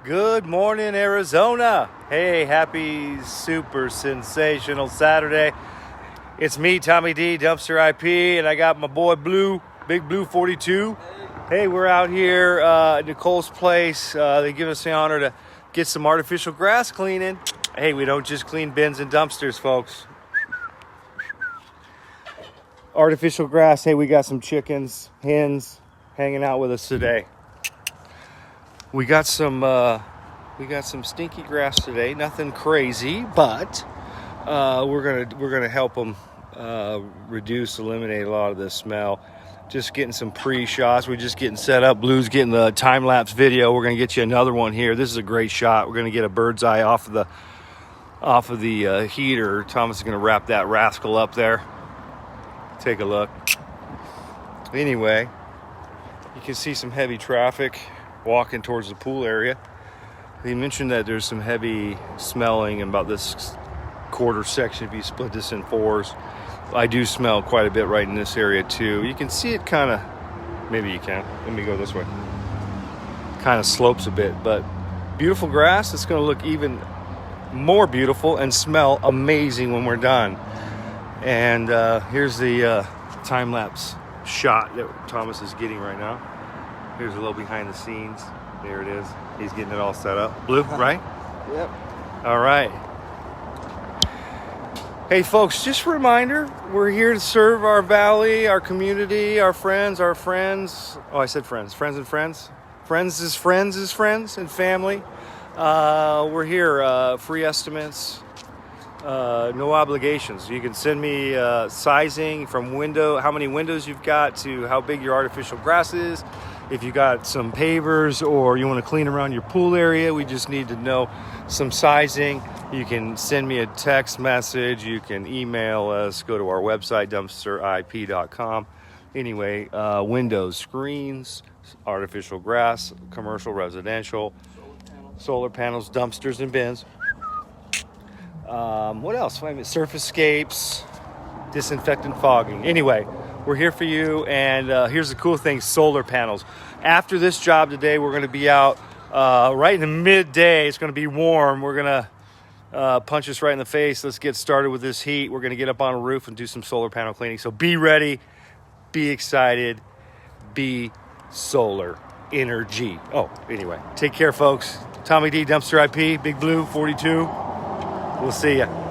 Good morning, Arizona. Hey, happy super sensational Saturday. It's me, Tommy D, Dumpster IP, and I got my boy Blue, Big Blue 42. Hey, we're out here at Nicole's place. They give us the honor to get some artificial grass cleaning. Hey, we don't just clean bins and dumpsters, folks. Artificial grass. Hey, we got some chickens, hens hanging out with us today. We got some stinky grass today. Nothing crazy, but we're gonna help them eliminate a lot of this smell. Just getting some pre-shots. We're just getting set up. Blue's getting the time-lapse video. We're gonna get you another one here. This is a great shot. We're gonna get a bird's eye off of the heater. Thomas is gonna wrap that rascal up there. Take a look. Anyway, you can see some heavy traffic walking towards the pool area. They mentioned that there's some heavy smelling about this quarter section. If you split this in fours, I do smell quite a bit right in this area too. You can see it kind of, maybe you can. Let me go this way. Kind of slopes a bit, but beautiful grass. It's going to look even more beautiful and smell amazing when we're done. And here's the time-lapse shot that Thomas is getting right now. Here's a little behind the scenes. There it is. He's getting it all set up. Blue, right? Yep. All right. Hey, folks, just a reminder, we're here to serve our valley, our community, our friends. Oh, I said friends. Friends and friends. Friends is friends and family. We're here. Free estimates. No obligations. You can send me sizing from how many windows you've got to how big your artificial grass is. If you got some pavers or you want to clean around your pool area, we just need to know some sizing. You can send me a text message. You can email us. Go to our website, dumpsterip.com. Anyway, windows, screens, artificial grass, commercial, residential, solar panels, dumpsters and bins. What else? Surfacescapes, disinfectant fogging. Anyway, we're here for you. And here's the cool thing, solar panels. After this job today, we're going to be out right in the midday. It's going to be warm. We're going to punch us right in the face. Let's get started with this heat. We're going to get up on a roof and do some solar panel cleaning. So be ready, be excited, be solar energy. Oh, anyway, take care, folks. Tommy D, Dumpster IP, Big Blue 42. We'll see ya.